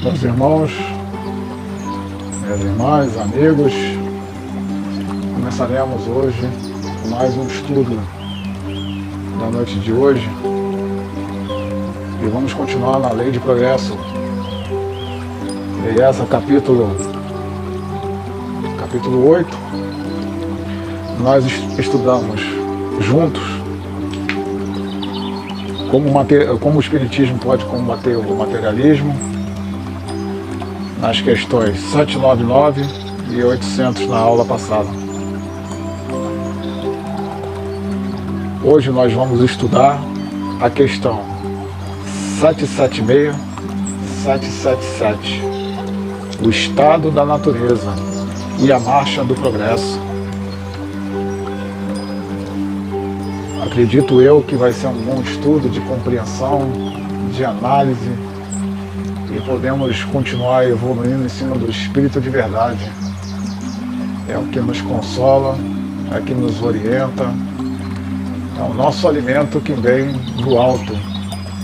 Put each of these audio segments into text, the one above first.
Meus irmãos, minhas irmãs, amigos, começaremos hoje mais um estudo da noite de hoje e vamos continuar na Lei de Progresso. E essa capítulo 8, nós estudamos juntos como o Espiritismo pode combater o materialismo, nas questões 799 e 800 na aula passada. Hoje nós vamos estudar a questão 776, 777, o estado da natureza e a marcha do progresso. Acredito eu que vai ser um bom estudo de compreensão, de análise, e podemos continuar evoluindo em cima do Espírito de verdade. É o que nos consola, é o que nos orienta, é o nosso alimento que vem do alto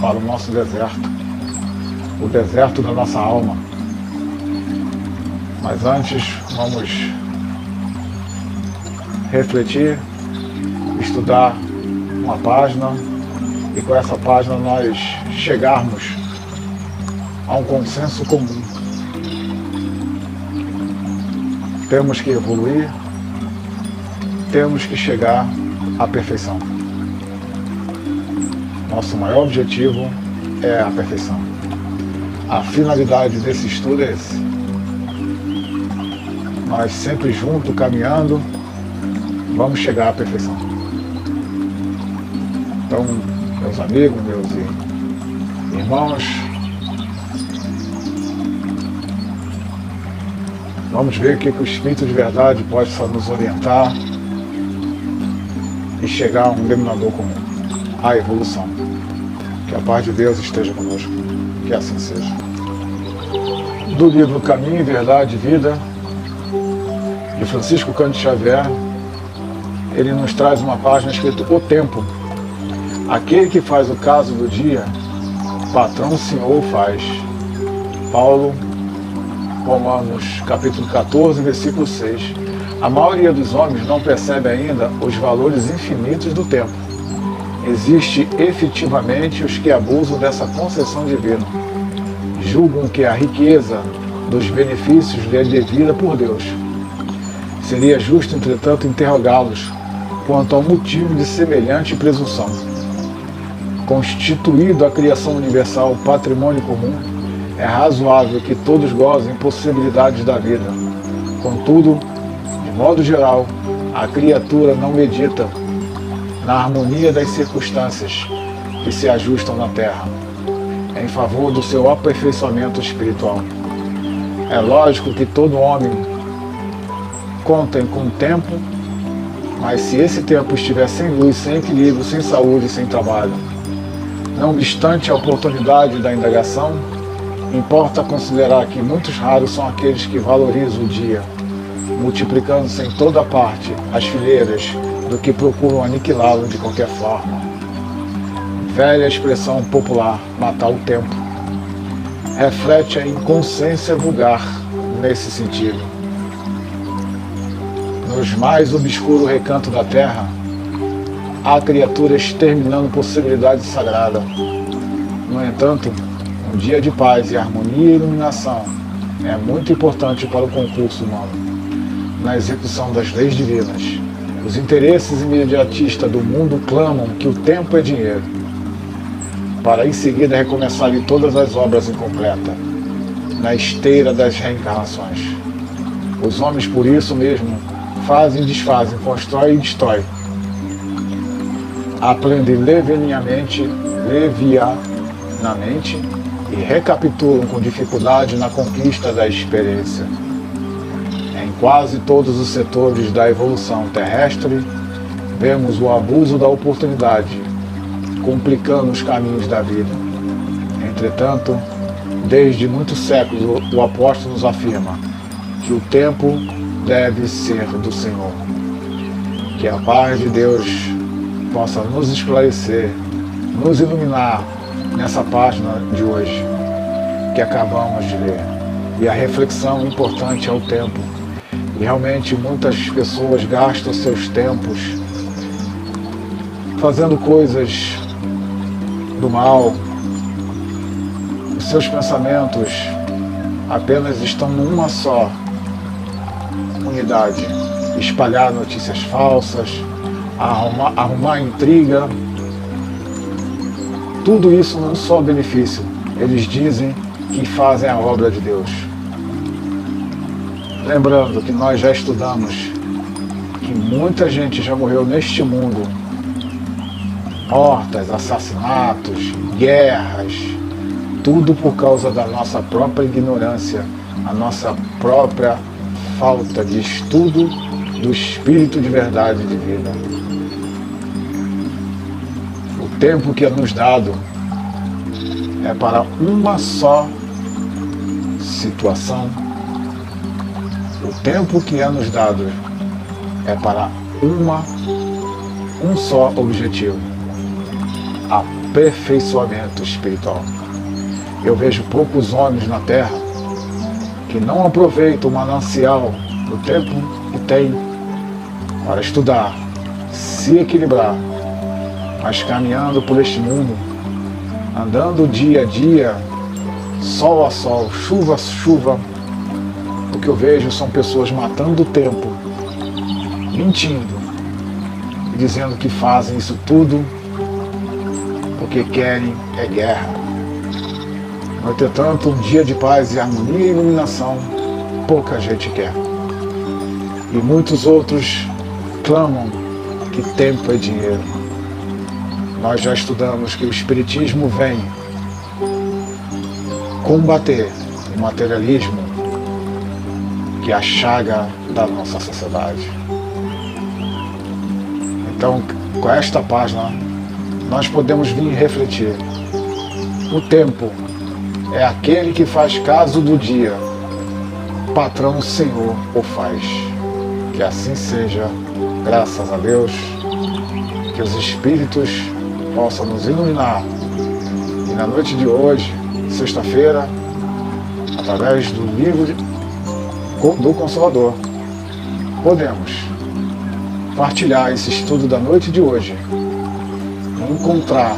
para o nosso deserto, o deserto da nossa alma. Mas antes, vamos refletir, estudar uma página e com essa página nós chegarmos a um consenso comum. Temos que evoluir, temos que chegar à perfeição. Nosso maior objetivo é a perfeição. A finalidade desse estudo é esse. Nós sempre juntos, caminhando, vamos chegar à perfeição. Então, meus amigos, meus irmãos, vamos ver o que o Espírito de verdade pode nos orientar e chegar a um denominador comum, a evolução. Que a paz de Deus esteja conosco, que assim seja. Do livro Caminho, Verdade e Vida, de Francisco Cândido Xavier, ele nos traz uma página escrita: O Tempo. Aquele que faz o caso do dia, patrão Senhor faz. Paulo, Romanos, capítulo 14, versículo 6. A maioria dos homens não percebe ainda os valores infinitos do tempo. Existe efetivamente os que abusam dessa concessão divina. Julgam que a riqueza dos benefícios lhe é devida por Deus. Seria justo, entretanto, interrogá-los quanto ao motivo de semelhante presunção. Constituído a criação universal patrimônio comum, é razoável que todos gozem possibilidades da vida. Contudo, de modo geral, a criatura não medita na harmonia das circunstâncias que se ajustam na Terra, em favor do seu aperfeiçoamento espiritual. É lógico que todo homem contem com o tempo, mas se esse tempo estiver sem luz, sem equilíbrio, sem saúde, sem trabalho, não obstante a oportunidade da indagação, importa considerar que muitos raros são aqueles que valorizam o dia, multiplicando-se em toda parte as fileiras do que procuram aniquilá-lo de qualquer forma. Velha expressão popular, matar o tempo, reflete a inconsciência vulgar nesse sentido. Nos mais obscuro recanto da terra, há criaturas exterminando possibilidade sagrada. No entanto, um dia de paz e harmonia e iluminação é muito importante para o concurso humano, na execução das leis divinas. Os interesses imediatistas do mundo clamam que o tempo é dinheiro, para em seguida recomeçarem todas as obras incompletas, na esteira das reencarnações. Os homens, por isso mesmo, fazem e desfazem, constroem e destroem. Aprendem levianamente e recapitulam com dificuldade na conquista da experiência. Em quase todos os setores da evolução terrestre, vemos o abuso da oportunidade, complicando os caminhos da vida. Entretanto, desde muitos séculos, o apóstolo nos afirma que o tempo deve ser do Senhor. Que a paz de Deus possa nos esclarecer, nos iluminar nessa página de hoje. Que que acabamos de ler. E a reflexão importante é o tempo. E realmente muitas pessoas gastam seus tempos fazendo coisas do mal. Os seus pensamentos apenas estão numa só unidade: espalhar notícias falsas, arrumar intriga. Tudo isso não só benefício. Eles dizem que fazem a obra de Deus. Lembrando que nós já estudamos que muita gente já morreu neste mundo. Mortas, assassinatos, guerras, tudo por causa da nossa própria ignorância, a nossa própria falta de estudo do Espírito de verdade de vida. O tempo que é nos dado é para uma só situação. O tempo que é nos dado é para um só objetivo: aperfeiçoamento espiritual. Eu vejo poucos homens na terra que não aproveitam o manancial do tempo que tem para estudar, se equilibrar, mas caminhando por este mundo, andando dia a dia, sol a sol, chuva a chuva. O que eu vejo são pessoas matando o tempo, mentindo, e dizendo que fazem isso tudo porque querem é guerra. No entretanto, um dia de paz e harmonia e iluminação, pouca gente quer. E muitos outros clamam que tempo é dinheiro. Nós já estudamos que o Espiritismo vem combater o materialismo, que é a chaga da nossa sociedade. Então, com esta página, nós podemos vir refletir. O tempo é aquele que faz caso do dia. Patrão o Senhor o faz. Que assim seja, graças a Deus, que os Espíritos possam nos iluminar. E na noite de hoje, sexta-feira, através do livro do Consolador, podemos partilhar esse estudo da noite de hoje e encontrar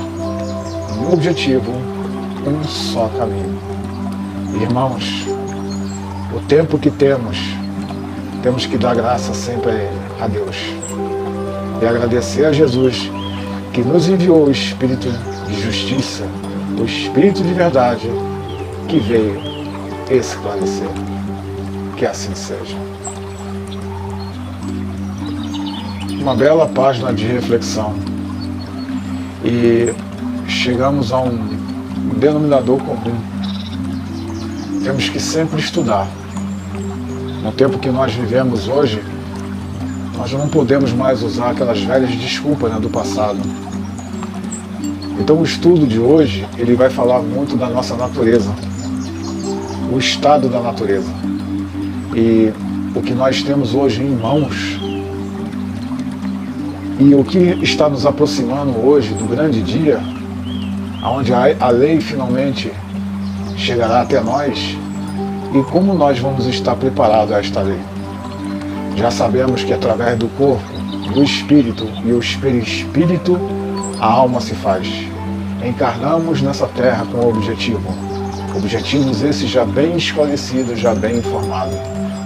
um objetivo, um só caminho. Irmãos, o tempo que temos que dar graça sempre a Ele, a Deus, e agradecer a Jesus que nos enviou o Espírito de justiça, o Espírito de verdade, que veio esclarecer. Que assim seja. Uma bela página de reflexão. E chegamos a um denominador comum. Temos que sempre estudar. No tempo que nós vivemos hoje, nós não podemos mais usar aquelas velhas desculpas, né, do passado. Então o estudo de hoje, ele vai falar muito da nossa natureza, o estado da natureza. E o que nós temos hoje em mãos, e o que está nos aproximando hoje do grande dia, onde a lei finalmente chegará até nós, e como nós vamos estar preparados a esta lei. Já sabemos que através do corpo, do espírito e o espírito, a alma se faz. Encarnamos nessa terra com objetivos esses já bem esclarecidos, já bem informados.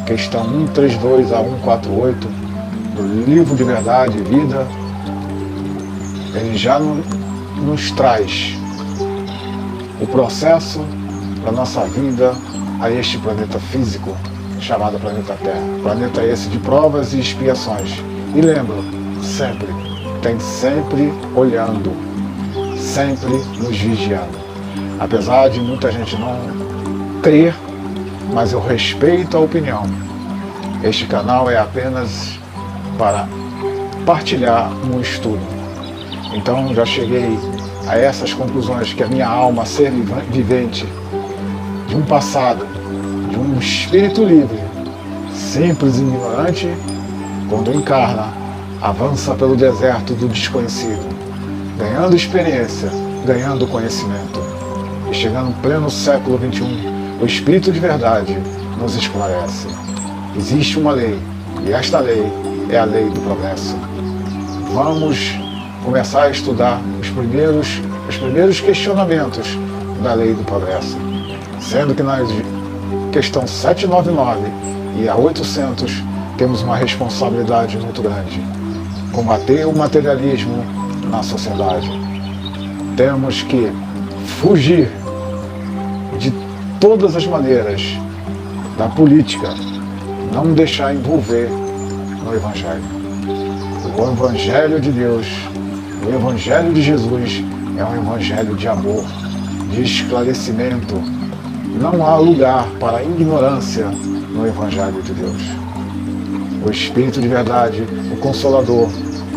Questão 132 a 148 do Livro de Verdade e Vida, ele já nos traz o processo da nossa vida a este planeta físico chamado planeta Terra. Planeta esse de provas e expiações. E lembra, sempre, tem sempre olhando, sempre nos vigiando. Apesar de muita gente não crer, mas eu respeito a opinião. Este canal é apenas para partilhar um estudo. Então já cheguei a essas conclusões, que a minha alma, ser vivente, de um passado, de um espírito livre, simples e ignorante, quando encarna, avança pelo deserto do desconhecido, ganhando experiência, ganhando conhecimento, mas chegando no pleno século XXI, o Espírito de verdade nos esclarece. Existe uma lei, e esta lei é a lei do progresso. Vamos começar a estudar os primeiros questionamentos da lei do progresso, sendo que na questão 799 e a 800 temos uma responsabilidade muito grande: combater o materialismo na sociedade. Temos que fugir de todas as maneiras da política, não deixar envolver no Evangelho. O Evangelho de Deus, o Evangelho de Jesus é um Evangelho de amor, de esclarecimento. Não há lugar para a ignorância no Evangelho de Deus. O Espírito de verdade, o Consolador,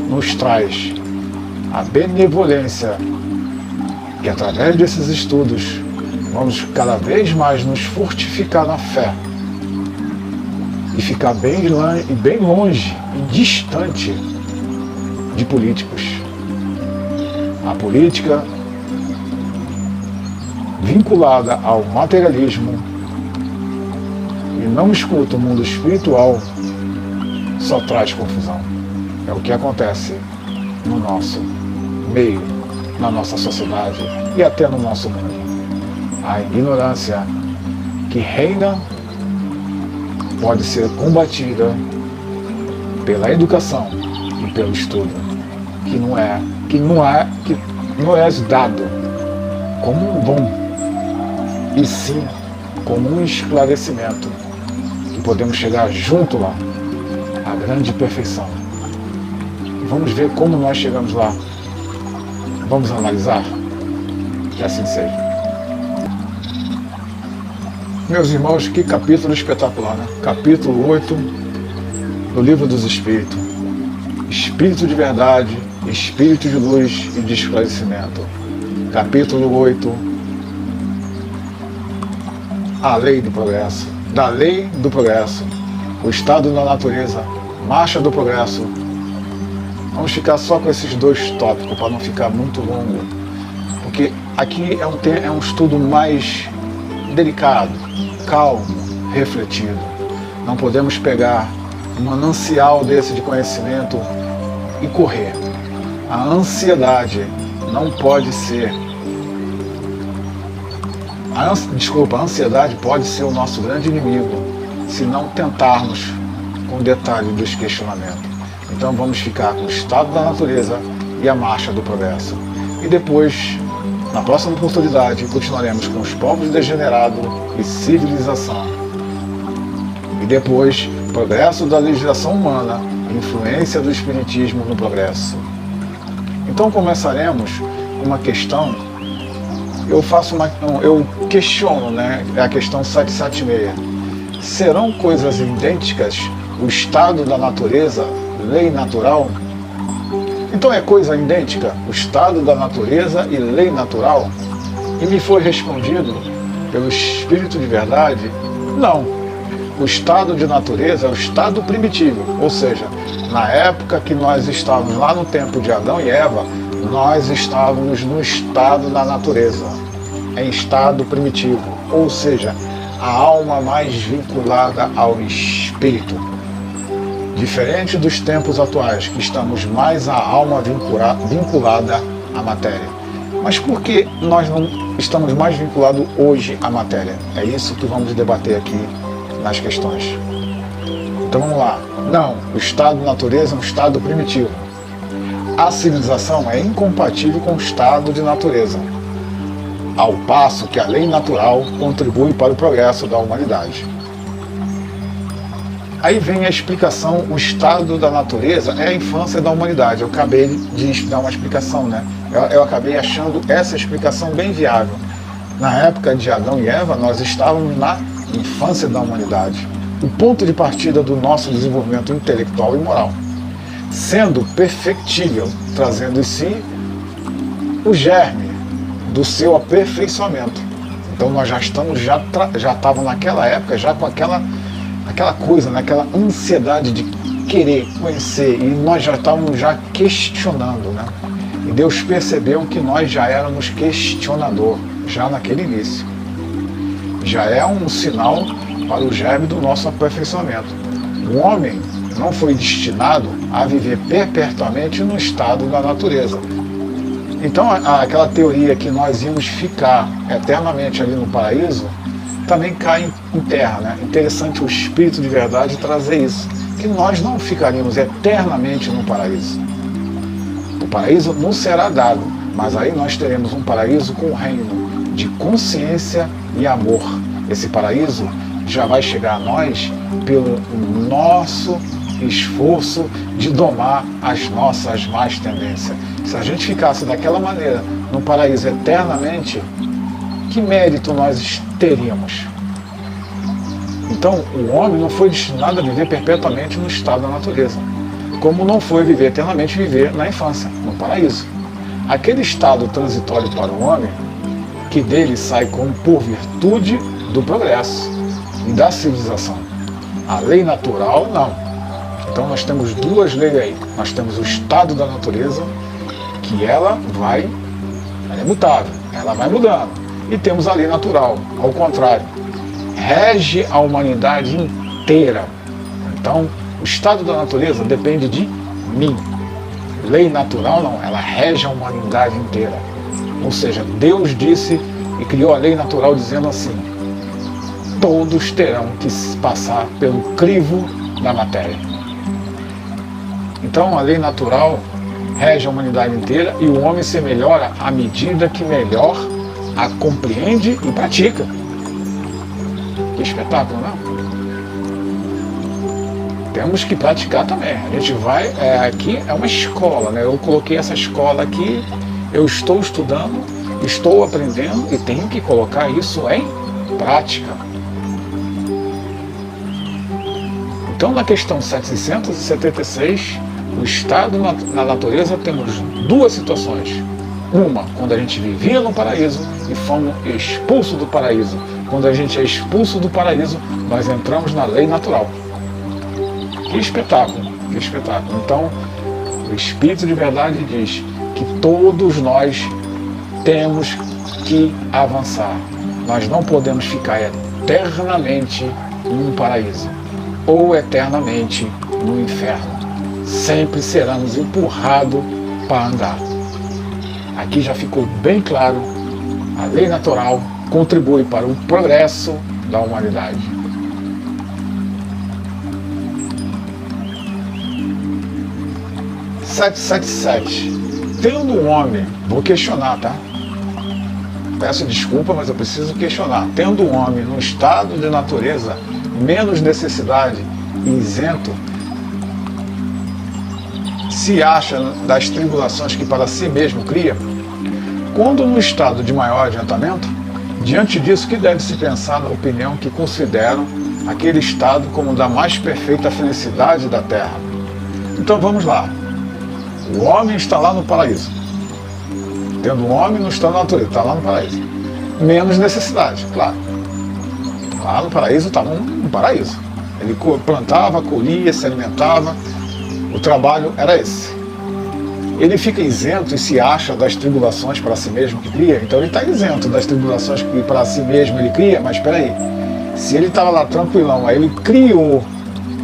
nos traz a benevolência que através desses estudos vamos cada vez mais nos fortificar na fé e ficar bem longe e distante de políticos. A política vinculada ao materialismo e não escuta o mundo espiritual só traz confusão. É o que acontece no nosso meio, na nossa sociedade e até no nosso mundo. A ignorância que reina pode ser combatida pela educação e pelo estudo, que não é dado como um dom, e sim como um esclarecimento, que podemos chegar junto lá, à grande perfeição. Vamos ver como nós chegamos lá. Vamos analisar? Que assim seja. Meus irmãos, que capítulo espetacular, né? Capítulo 8 do Livro dos Espíritos. Espírito de verdade, Espírito de luz e de esclarecimento. Capítulo 8. A lei do progresso. Da lei do progresso. O estado da natureza. Marcha do progresso. Vamos ficar só com esses dois tópicos para não ficar muito longo. Porque aqui é um estudo mais delicado, calmo, refletido. Não podemos pegar um manancial desse de conhecimento e correr. A ansiedade não pode ser... A ansiedade pode ser o nosso grande inimigo se não tentarmos com o detalhe dos questionamentos. Então vamos ficar com o estado da natureza e a marcha do progresso. E depois, na próxima oportunidade, continuaremos com os povos degenerados e civilização. E depois, progresso da legislação humana e influência do espiritismo no progresso. Então começaremos com uma questão, eu questiono, né? É a questão 776. Serão coisas idênticas o estado da natureza, lei natural? Então é coisa idêntica o estado da natureza e lei natural? E me foi respondido pelo Espírito de verdade: não. O estado de natureza é o estado primitivo, ou seja, na época que nós estávamos lá no tempo de Adão e Eva, nós estávamos no estado da natureza, em estado primitivo, ou seja, a alma mais vinculada ao espírito. Diferente dos tempos atuais, que estamos mais à alma vinculada à matéria. Mas por que nós não estamos mais vinculados hoje à matéria? É isso que vamos debater aqui nas questões. Então vamos lá. Não, o estado de natureza é um estado primitivo. A civilização é incompatível com o estado de natureza, ao passo que a lei natural contribui para o progresso da humanidade. Aí vem a explicação: o estado da natureza é a infância da humanidade. Eu acabei de dar uma explicação, né? Eu acabei achando essa explicação bem viável. Na época de Adão e Eva, nós estávamos na infância da humanidade, o ponto de partida do nosso desenvolvimento intelectual e moral, sendo perfectível, trazendo em si o germe do seu aperfeiçoamento. Então nós já estávamos naquela época já com aquela coisa, naquela ansiedade de querer conhecer, e nós já estávamos questionando, né? E Deus percebeu que nós já éramos questionador, já naquele início. Já é um sinal para o germe do nosso aperfeiçoamento. O homem não foi destinado a viver perpetuamente no estado da natureza. Então aquela teoria que nós íamos ficar eternamente ali no paraíso também cai em terra, né? Interessante o Espírito de verdade trazer isso, que nós não ficaríamos eternamente no paraíso. O paraíso nos será dado, mas aí nós teremos um paraíso com o reino de consciência e amor. Esse paraíso já vai chegar a nós pelo nosso esforço de domar as nossas más tendências. Se a gente ficasse daquela maneira no paraíso eternamente, que mérito nós teríamos? Então, o homem não foi destinado a viver perpetuamente no estado da natureza, como não foi viver eternamente viver na infância, no paraíso. Aquele estado transitório para o homem, que dele sai como por virtude do progresso e da civilização. A lei natural, não. Então nós temos duas leis aí. Nós temos o estado da natureza, que ela é mutável, ela vai mudando. E temos a lei natural, ao contrário, rege a humanidade inteira. Então, o estado da natureza depende de mim. Lei natural não, ela rege a humanidade inteira. Ou seja, Deus disse e criou a lei natural dizendo assim: todos terão que passar pelo crivo da matéria. Então a lei natural rege a humanidade inteira e o homem se melhora à medida que melhor a compreende e pratica. Que espetáculo, não? Temos que praticar também. A gente vai, aqui é uma escola, né? Eu coloquei essa escola aqui, eu estou estudando, estou aprendendo e tenho que colocar isso em prática. Então, na questão 776, o estado na natureza, temos duas situações. Uma, quando a gente vivia no paraíso e fomos expulsos do paraíso. Quando a gente é expulso do paraíso, nós entramos na lei natural. Que espetáculo, que espetáculo. Então, o Espírito de verdade diz que todos nós temos que avançar. Nós não podemos ficar eternamente num paraíso ou eternamente no inferno. Sempre seremos empurrados para andar. Aqui já ficou bem claro, a lei natural contribui para o progresso da humanidade. Tendo um homem, vou questionar, tá? Peço desculpa, mas eu preciso questionar. Tendo um homem no estado de natureza, menos necessidade e isento, se acha das tribulações que para si mesmo cria, quando no estado de maior adiantamento, diante disso que deve se pensar na opinião que consideram aquele estado como da mais perfeita felicidade da terra. Então vamos lá. O homem está lá no paraíso. Tendo um homem no estado da natureza, está lá no paraíso. Menos necessidade, claro. Lá no paraíso estava um paraíso. Ele plantava, colhia, se alimentava. O trabalho era esse. Ele fica isento e se acha das tribulações para si mesmo que cria. Então ele está isento das tribulações que para si mesmo ele cria. Mas espera aí, se ele estava lá tranquilão, aí ele criou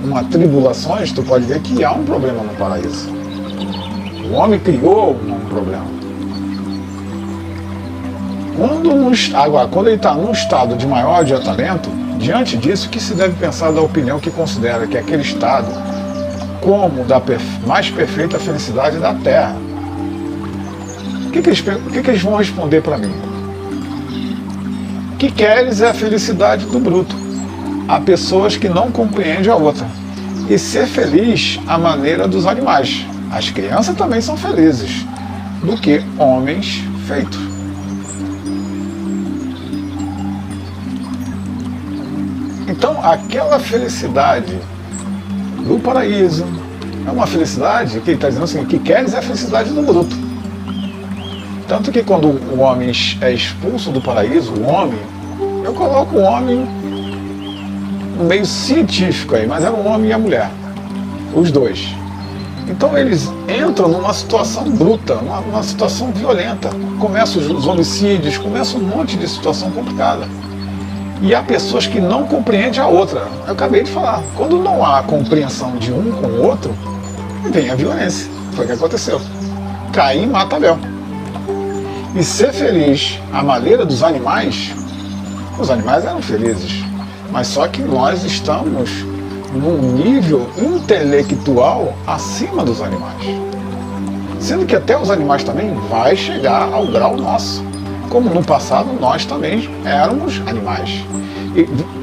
uma tribulações, tu pode ver que há um problema no paraíso. O homem criou um problema. Agora, quando ele está num estado de maior adiantamento, diante disso, que se deve pensar da opinião que considera que aquele estado como da mais perfeita felicidade da Terra. O que eles vão responder para mim? O que queres é a felicidade do bruto. Há pessoas que não compreendem a outra. E ser feliz à maneira dos animais. As crianças também são felizes, do que homens feitos. Então, aquela felicidade do paraíso é uma felicidade que ele está dizendo assim, o que queres é a felicidade do bruto. Tanto que quando o homem é expulso do paraíso, o homem, eu coloco o homem no meio científico aí, mas é o homem e a mulher, os dois. Então eles entram numa situação bruta, uma situação violenta. Começam os homicídios, começa um monte de situação complicada. E há pessoas que não compreendem a outra. Eu acabei de falar. Quando não há compreensão de um com o outro, vem a violência. Foi o que aconteceu. Caim mata Abel. E ser feliz à maneira dos animais, os animais eram felizes. Mas só que nós estamos num nível intelectual acima dos animais. Sendo que até os animais também vai chegar ao grau nosso. Como no passado nós também éramos animais.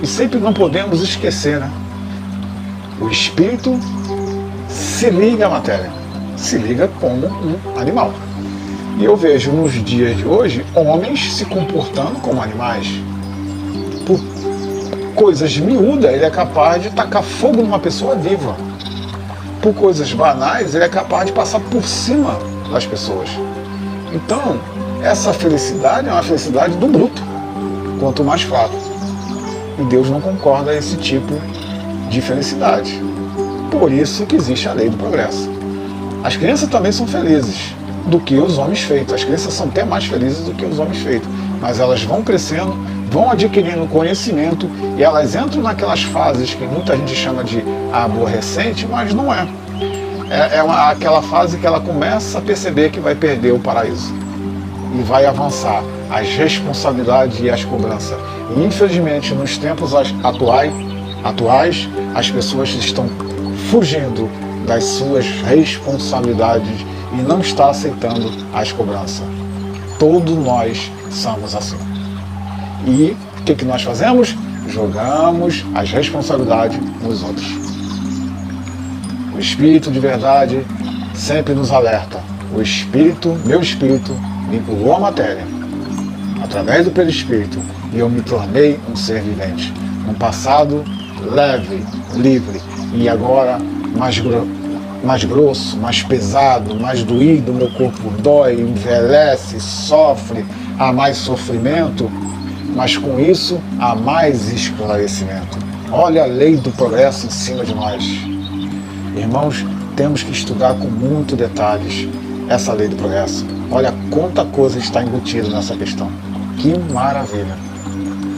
E sempre não podemos esquecer, né? O espírito se liga à matéria, se liga como um animal. E eu vejo nos dias de hoje homens se comportando como animais. Por coisas miúdas ele é capaz de tacar fogo numa pessoa viva. Por coisas banais ele é capaz de passar por cima das pessoas. Então, essa felicidade é uma felicidade do bruto, quanto mais fraco. E Deus não concorda a esse tipo de felicidade. Por isso que existe a lei do progresso. As crianças também são felizes do que os homens feitos. As crianças são até mais felizes do que os homens feitos. Mas elas vão crescendo, vão adquirindo conhecimento e elas entram naquelas fases que muita gente chama de aborrecente, mas não é. Aquela fase que ela começa a perceber que vai perder o paraíso. E vai avançar as responsabilidades e as cobranças. E infelizmente nos tempos atuais as pessoas estão fugindo das suas responsabilidades e não está aceitando as cobranças. Todos nós somos assim. E o que nós fazemos? Jogamos as responsabilidades nos outros. O Espírito de verdade sempre nos alerta. O Espírito, meu Espírito, vinculou a matéria através do perispírito e eu me tornei um ser vivente. No passado, leve, livre, e agora mais grosso, mais pesado, mais doído, meu corpo dói, envelhece, sofre, há mais sofrimento, mas com isso há mais esclarecimento. Olha a lei do progresso em cima de nós. Irmãos, temos que estudar com muito detalhes essa lei do progresso. Olha quanta coisa está embutida nessa questão. Que maravilha!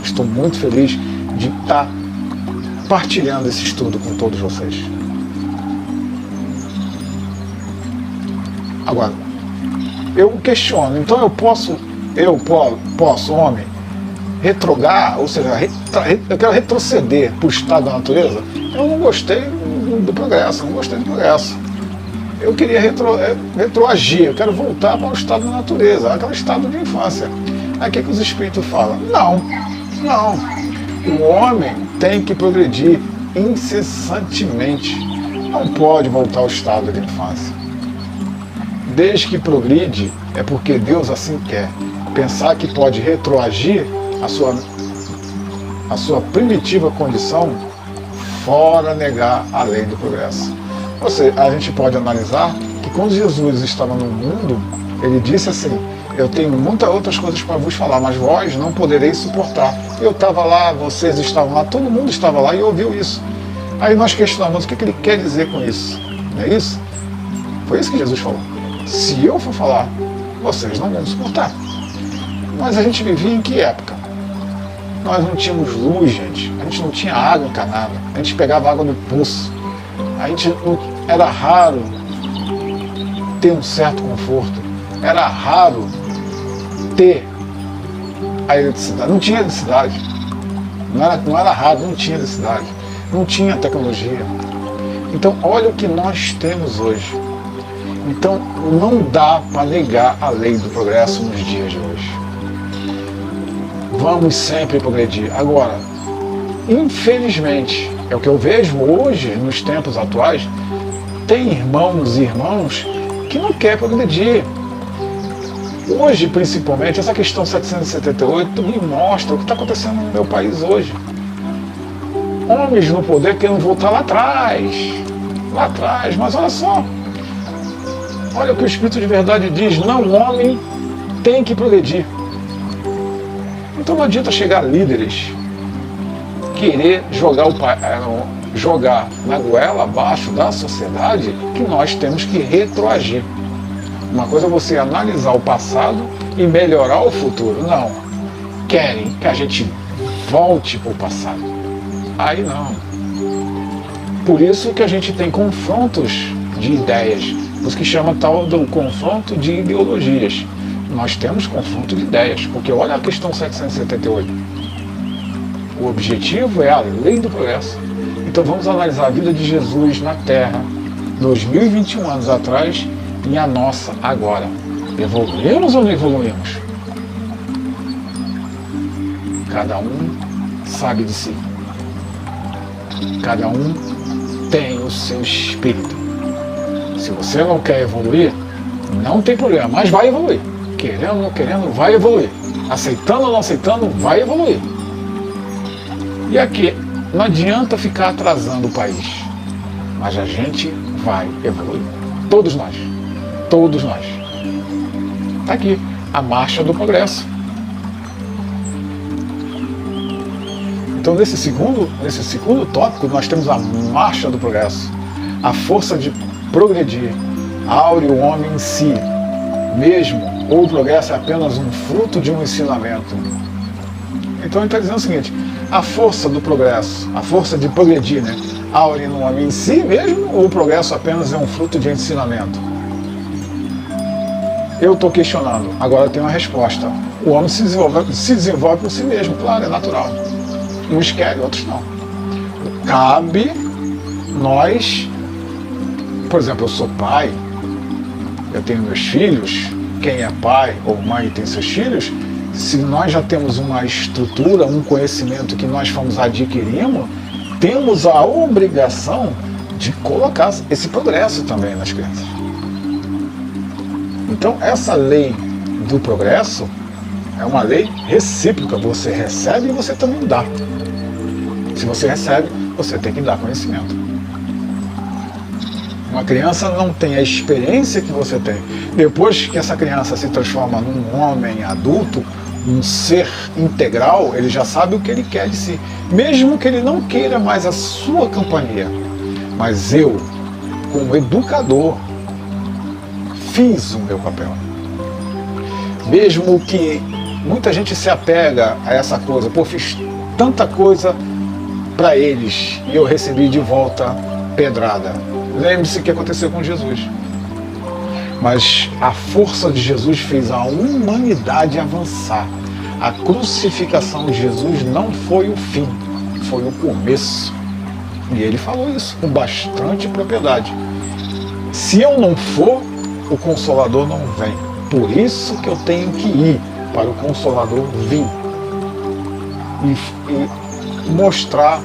Estou muito feliz de estar partilhando esse estudo com todos vocês. Agora, eu questiono, então eu posso, homem, retrogar, ou seja, eu quero retroceder para o estado da natureza? Eu não gostei do progresso, não gostei do progresso. Eu queria retroagir, eu quero voltar para o estado da natureza, aquele estado de infância. Aí o que os espíritos falam? Não. O homem tem que progredir incessantemente. Não pode voltar ao estado de infância. Desde que progride, é porque Deus assim quer. Pensar que pode retroagir a sua primitiva condição, fora negar a lei do progresso. Ou seja, a gente pode analisar que quando Jesus estava no mundo, ele disse assim: eu tenho muitas outras coisas para vos falar, mas vós não podereis suportar. Eu estava lá, vocês estavam lá, todo mundo estava lá e ouviu isso. Aí nós questionamos o que ele quer dizer com isso. Não é isso? Foi isso que Jesus falou. Se eu for falar, vocês não vão suportar. Mas a gente vivia em que época? Nós não tínhamos luz, gente. A gente não tinha água encanada. A gente pegava água no poço. Era raro ter um certo conforto. Era raro ter a eletricidade. Não tinha eletricidade. Não era raro, não tinha eletricidade. Não tinha tecnologia. Então, olha o que nós temos hoje. Então, não dá para negar a lei do progresso nos dias de hoje. Vamos sempre progredir. Agora, infelizmente, é o que eu vejo hoje, nos tempos atuais, tem irmãos e irmãos que não querem progredir. Hoje, principalmente, essa questão 778 me mostra o que está acontecendo no meu país hoje. Homens no poder querendo voltar lá atrás, mas olha só. Olha o que o Espírito de Verdade diz: não, o homem tem que progredir. Então não adianta chegar líderes, querer jogar jogar na goela abaixo da sociedade que nós temos que retroagir. Uma coisa é você analisar o passado e melhorar o futuro. Não. Querem que a gente volte para o passado. Aí não. Por isso que a gente tem confrontos de ideias. Os que chama tal do confronto de ideologias. Nós temos confronto de ideias. Porque olha a questão 778. O objetivo é a lei do progresso. Então vamos analisar a vida de Jesus na Terra, 2021 anos atrás, e a nossa agora. Evoluímos ou não evoluímos? Cada um sabe de si. Cada um tem o seu espírito. Se você não quer evoluir, não tem problema, mas vai evoluir. Querendo ou não querendo, vai evoluir. Aceitando ou não aceitando, vai evoluir. E aqui, não adianta ficar atrasando o país, mas a gente vai evoluir. Todos nós. Todos nós. Está aqui, a marcha do progresso. Então, nesse segundo tópico, nós temos a marcha do progresso. A força de progredir. Aure o homem em si. Mesmo, ou o progresso é apenas um fruto de um ensinamento. Então, ele está dizendo o seguinte, a força do progresso, a força de progredir, né? Aure no homem em si mesmo, ou o progresso apenas é um fruto de ensinamento? Eu estou questionando, agora eu tenho uma resposta. O homem se desenvolve por si mesmo, claro, é natural. Uns querem, outros não. Cabe nós, por exemplo, eu sou pai, eu tenho meus filhos, quem é pai ou mãe e tem seus filhos, se nós já temos uma estrutura, um conhecimento que nós fomos adquirindo, temos a obrigação de colocar esse progresso também nas crianças. Então, essa lei do progresso é uma lei recíproca. Você recebe e você também dá. Se você recebe, você tem que dar conhecimento. Uma criança não tem a experiência que você tem. Depois que essa criança se transforma num homem adulto, um ser integral, ele já sabe o que ele quer de si. Mesmo que ele não queira mais a sua companhia. Mas eu, como educador, fiz o meu papel. Mesmo que muita gente se apega a essa coisa, pô, fiz tanta coisa para eles e eu recebi de volta pedrada. Lembre-se o que aconteceu com Jesus. Mas a força de Jesus fez a humanidade avançar. A crucificação de Jesus não foi o fim, foi o começo. E ele falou isso com bastante propriedade. Se eu não for, o Consolador não vem. Por isso que eu tenho que ir para o Consolador vir. E mostrar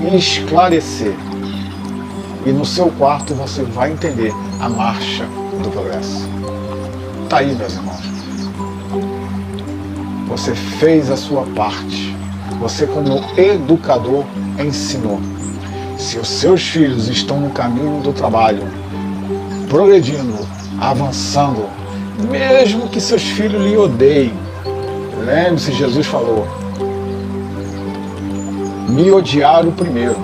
e esclarecer. E no seu quarto você vai entender a marcha do progresso. Está aí, meus irmãos. Você fez a sua parte. Você, como educador, ensinou. Se os seus filhos estão no caminho do trabalho, progredindo, avançando, mesmo que seus filhos lhe odeiem, lembre-se, Jesus falou, me odiaram primeiro.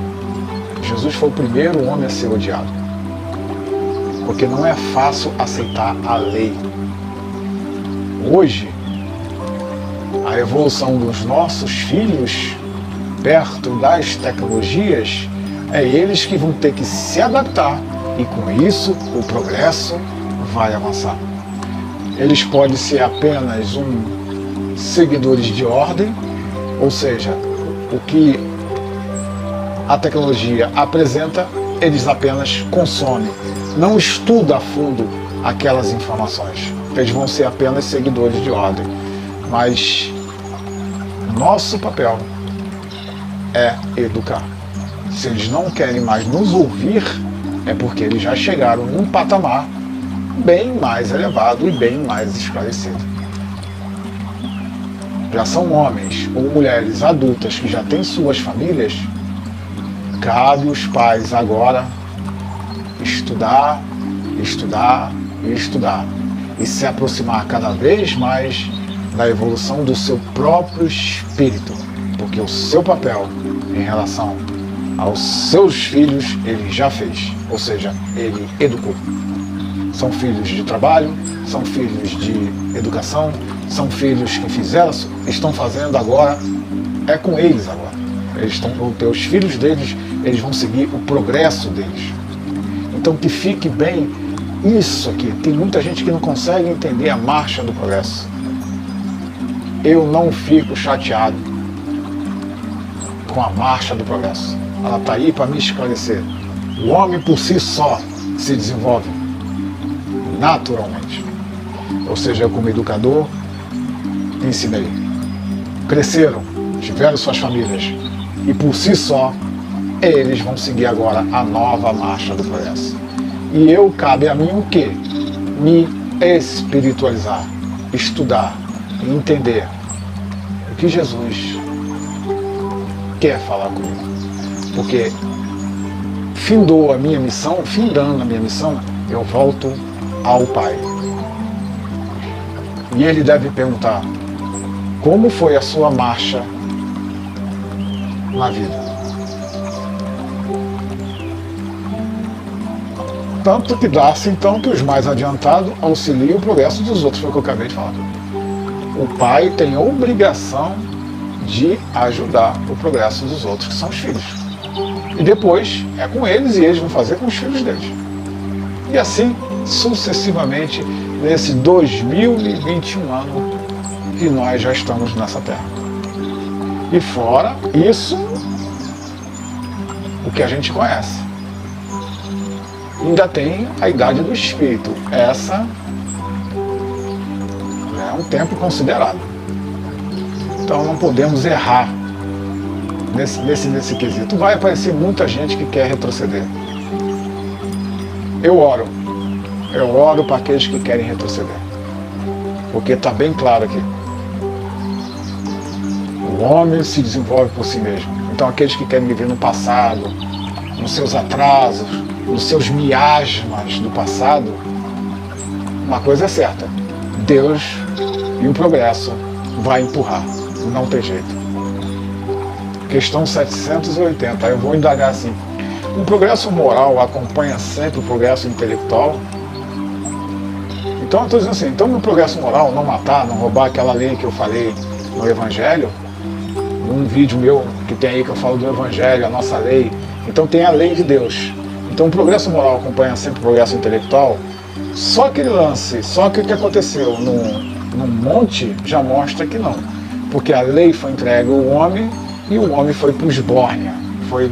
Jesus foi o primeiro homem a ser odiado. Porque não é fácil aceitar a lei. Hoje, a evolução dos nossos filhos, perto das tecnologias, é eles que vão ter que se adaptar. E com isso, o progresso vai avançar. Eles podem ser apenas seguidores de ordem, ou seja, o que a tecnologia apresenta, eles apenas consomem. Não estudam a fundo aquelas informações. Eles vão ser apenas seguidores de ordem. Mas nosso papel é educar. Se eles não querem mais nos ouvir, é porque eles já chegaram num patamar bem mais elevado e bem mais esclarecido. Já são homens ou mulheres adultas que já têm suas famílias, cabe os pais agora estudar, estudar e estudar e se aproximar cada vez mais da evolução do seu próprio espírito, porque o seu papel em relação aos seus filhos ele já fez, ou seja, ele educou. São filhos de trabalho, são filhos de educação, são filhos que fizeram, estão fazendo agora, é com eles agora. Os filhos deles, eles vão seguir o progresso deles. Então que fique bem isso aqui. Tem muita gente que não consegue entender a marcha do progresso. Eu não fico chateado com a marcha do progresso. Ela está aí para me esclarecer. O homem por si só se desenvolve naturalmente. Ou seja, eu como educador, ensinei. Cresceram, tiveram suas famílias. E por si só, eles vão seguir agora a nova marcha do progresso. E cabe a mim o quê? Me espiritualizar, estudar, entender o que Jesus quer falar comigo. Porque findando a minha missão, eu volto ao Pai. E ele deve perguntar, como foi a sua marcha na vida? Tanto que dá-se então que os mais adiantados auxiliem o progresso dos outros, foi o que eu acabei de falar. O pai tem a obrigação de ajudar o progresso dos outros, que são os filhos. E depois é com eles e eles vão fazer com os filhos deles. E assim sucessivamente nesse 2021 ano que nós já estamos nessa terra. E fora isso, o que a gente conhece. Ainda tem a idade do espírito. Essa é um tempo considerado. Então não podemos errar nesse quesito. Vai aparecer muita gente que quer retroceder. Eu oro para aqueles que querem retroceder. Porque está bem claro aqui. O homem se desenvolve por si mesmo. Então aqueles que querem viver no passado, nos seus atrasos, nos seus miasmas do passado, uma coisa é certa, Deus e o progresso vai empurrar, não tem jeito. Questão 780, eu vou indagar assim, o progresso moral acompanha sempre o progresso intelectual? Então eu estou dizendo assim, então no progresso moral, não matar, não roubar, aquela lei que eu falei no Evangelho, num vídeo meu que tem aí que eu falo do Evangelho, a nossa lei, então tem a lei de Deus. Então o progresso moral acompanha sempre o progresso intelectual. Só aquele lance, só que o que aconteceu no monte já mostra que não. Porque a lei foi entregue ao homem e o homem foi para os Bórnia, foi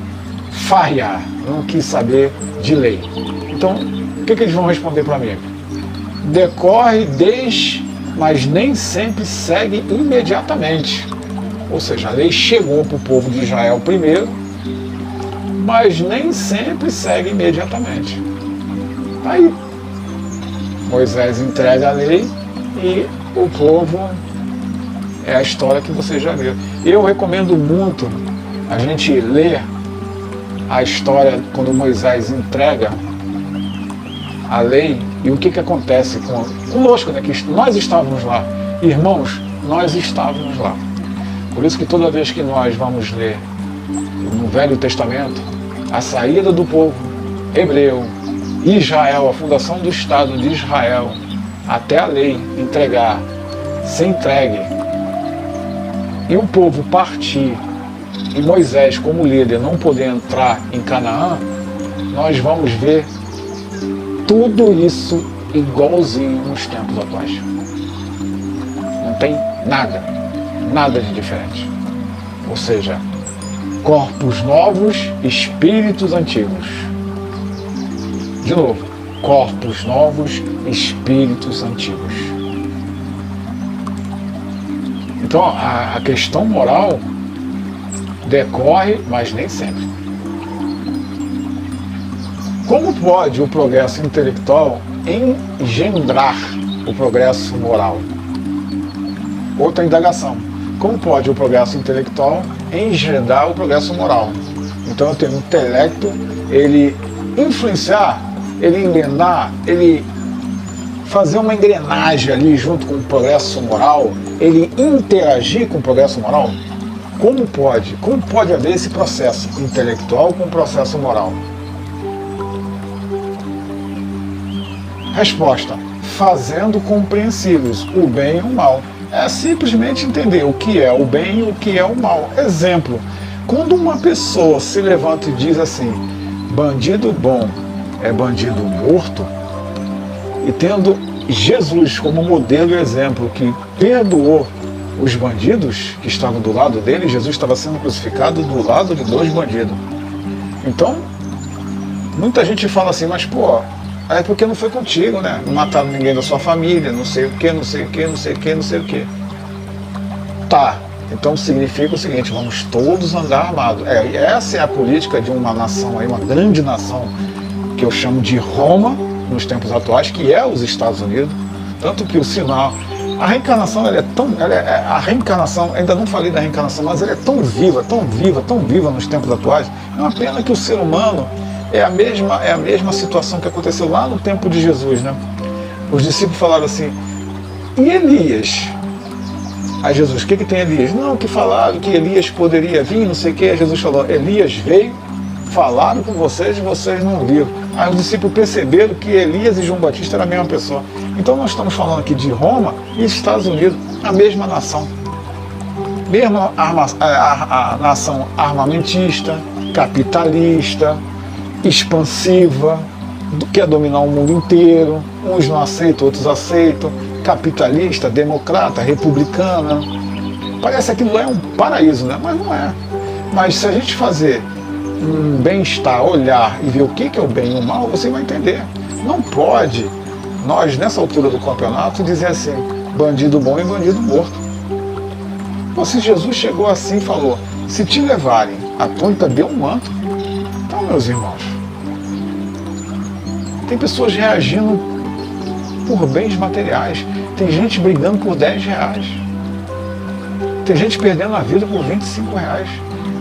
farrear, não quis saber de lei. Então, o que eles vão responder para mim? Decorre desde, mas nem sempre segue imediatamente. Ou seja, a lei chegou para o povo de Israel primeiro, mas nem sempre segue imediatamente. Aí, Moisés entrega a lei e o povo é a história que você já viu. Eu recomendo muito a gente ler a história quando Moisés entrega a lei e o que acontece conosco, né? Que nós estávamos lá. Irmãos, nós estávamos lá. Por isso que toda vez que nós vamos ler no Velho Testamento, a saída do povo hebreu, Israel, a fundação do Estado de Israel, até a lei ser entregue, e o povo partir, e Moisés como líder não poder entrar em Canaã, nós vamos ver tudo isso igualzinho nos tempos atuais. Não tem nada de diferente. Ou seja, corpos novos, espíritos antigos. De novo, corpos novos, espíritos antigos. Então a questão moral decorre, mas nem sempre. Como pode o progresso intelectual engendrar o progresso moral? Outra indagação. Como pode o progresso intelectual engendrar o progresso moral? Então eu tenho um intelecto, ele influenciar, ele engrenar, ele fazer uma engrenagem ali junto com o progresso moral, ele interagir com o progresso moral? Como pode? Como pode haver esse processo intelectual com processo moral? Resposta: fazendo compreensíveis o bem e o mal. É simplesmente entender o que é o bem e o que é o mal. Exemplo: quando uma pessoa se levanta e diz assim, bandido bom é bandido morto, e tendo Jesus como modelo e exemplo que perdoou os bandidos que estavam do lado dele, Jesus estava sendo crucificado do lado de 2 bandidos. Então, muita gente fala assim, mas pô, é porque não foi contigo, né? Não mataram ninguém da sua família, não sei o que, não sei o que, não sei o que, não sei o que. Tá, então significa o seguinte, vamos todos andar armados. Essa é a política de uma nação aí, uma grande nação, que eu chamo de Roma, nos tempos atuais, que é os Estados Unidos. Tanto que o sinal, a reencarnação, a reencarnação, ainda não falei da reencarnação, mas ela é tão viva, tão viva, tão viva nos tempos atuais. É uma pena que o ser humano é a mesma situação que aconteceu lá no tempo de Jesus, né? Os discípulos falaram assim, e Elias? Aí Jesus, o que tem Elias? Não, que falaram que Elias poderia vir, não sei o que. Aí Jesus falou, Elias veio, falaram com vocês e vocês não viram. Aí os discípulos perceberam que Elias e João Batista eram a mesma pessoa. Então nós estamos falando aqui de Roma e Estados Unidos, a mesma nação. Mesma a nação armamentista, capitalista, expansiva, quer dominar o mundo inteiro. Uns não aceitam, outros aceitam. Capitalista, democrata, republicana. Parece que aquilo é um paraíso, né? Mas não é. Mas se a gente fazer um bem-estar, olhar e ver o que é o bem e o mal, você vai entender. Não pode nós, nessa altura do campeonato, dizer assim, bandido bom e bandido morto. Então, se Jesus chegou assim e falou, se te levarem, a túnica dê um manto. Então, meus irmãos, tem pessoas reagindo por bens materiais. Tem gente brigando por 10 reais. Tem gente perdendo a vida por 25 reais.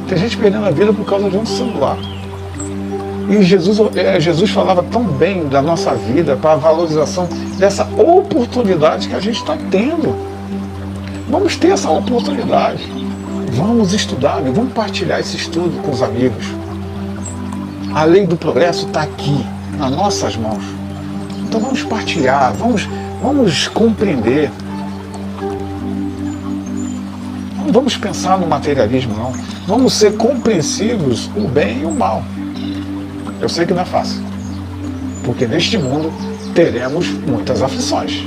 Tem gente perdendo a vida por causa de um celular. E Jesus falava tão bem da nossa vida, para a valorização dessa oportunidade que a gente está tendo. Vamos ter essa oportunidade. Vamos estudar, vamos partilhar esse estudo com os amigos. A lei do progresso está aqui, nas nossas mãos. Então vamos partilhar, vamos compreender. Não vamos pensar no materialismo, não. Vamos ser compreensivos o bem e o mal. Eu sei que não é fácil, porque neste mundo teremos muitas aflições.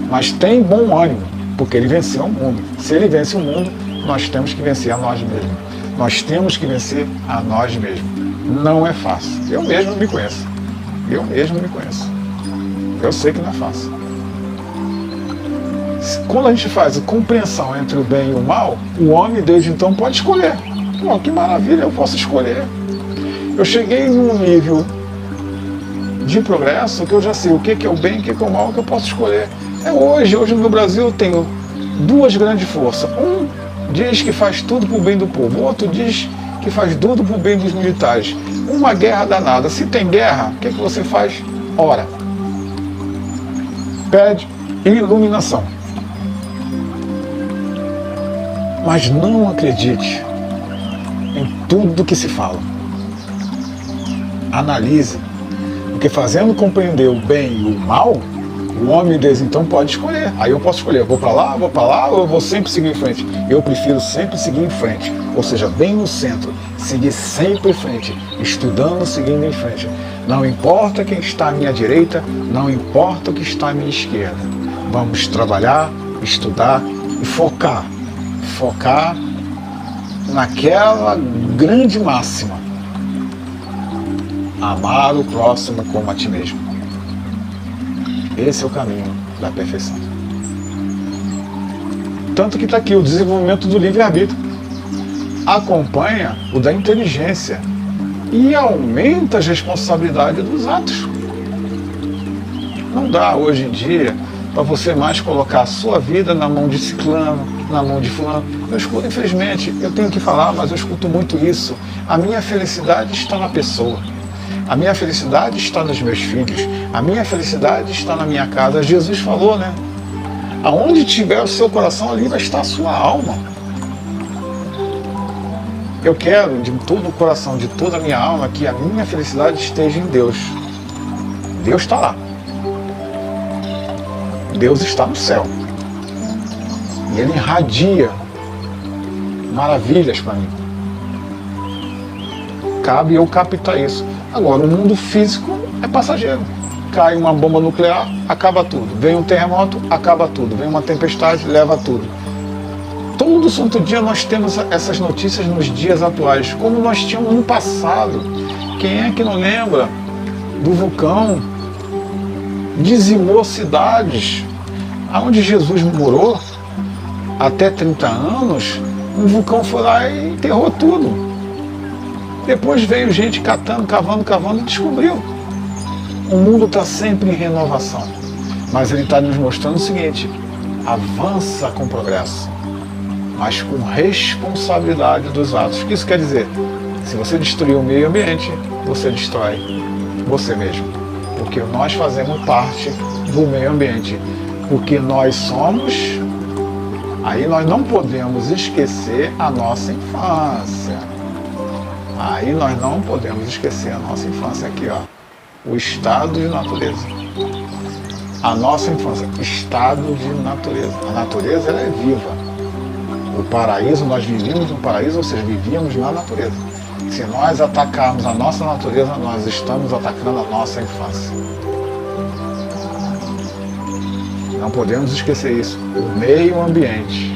Mas tem bom ânimo, porque ele venceu o mundo. Se ele vence o mundo, nós temos que vencer a nós mesmos. Nós temos que vencer a nós mesmos. Não é fácil. Eu mesmo me conheço. Eu sei que não é fácil. Quando a gente faz a compreensão entre o bem e o mal, o homem desde então pode escolher. Pô, que maravilha, eu posso escolher. Eu cheguei num nível de progresso que eu já sei o que é o bem, o que é o mal, que eu posso escolher. Hoje no meu Brasil eu tenho 2 grandes forças. Um diz que faz tudo para o bem do povo, o outro diz que faz tudo para o bem dos militares. Uma guerra danada. Se tem guerra, o que você faz? Ora. Pede iluminação. Mas não acredite em tudo que se fala. Analise, porque fazendo compreender o bem e o mal, o homem desde então pode escolher. Aí eu posso escolher, vou para lá, ou eu vou sempre seguir em frente. Eu prefiro sempre seguir em frente, ou seja, bem no centro, seguir sempre em frente, estudando, seguindo em frente. Não importa quem está à minha direita, não importa o que está à minha esquerda. Vamos trabalhar, estudar e focar naquela grande máxima: amar o próximo como a ti mesmo. Esse é o caminho da perfeição. Tanto que está aqui o desenvolvimento do livre-arbítrio. Acompanha o da inteligência e aumenta as responsabilidades dos atos. Não dá hoje em dia para você mais colocar a sua vida na mão de ciclano, na mão de fulano. Eu escuto, infelizmente, eu tenho que falar, mas eu escuto muito isso. A minha felicidade está na pessoa. A minha felicidade está nos meus filhos. A minha felicidade está na minha casa. Jesus falou, né? Aonde tiver o seu coração, ali vai estar a sua alma. Eu quero de todo o coração, de toda a minha alma, que a minha felicidade esteja em Deus. Deus está lá. Deus está no céu. E Ele irradia maravilhas para mim. Cabe eu captar isso. Agora, o mundo físico é passageiro. Cai uma bomba nuclear, acaba tudo. Vem um terremoto, acaba tudo. Vem uma tempestade, leva tudo. Todo santo dia nós temos essas notícias nos dias atuais, como nós tínhamos no passado. Quem é que não lembra do vulcão? Dizimou cidades. Aonde Jesus morou, até 30 anos, um vulcão foi lá e enterrou tudo. Depois veio gente catando, cavando e descobriu. O mundo está sempre em renovação. Mas ele está nos mostrando o seguinte: avança com progresso, mas com responsabilidade dos atos. O que isso quer dizer? Se você destruir o meio ambiente, você destrói você mesmo. Porque nós fazemos parte do meio ambiente. Porque nós somos... Aí nós não podemos esquecer a nossa infância. Aí nós não podemos esquecer a nossa infância aqui, ó. O estado de natureza. A nossa infância, estado de natureza. A natureza, ela é viva. O paraíso, nós vivíamos no paraíso, ou seja, vivíamos na natureza. Se nós atacarmos a nossa natureza, nós estamos atacando a nossa infância. Não podemos esquecer isso. O meio ambiente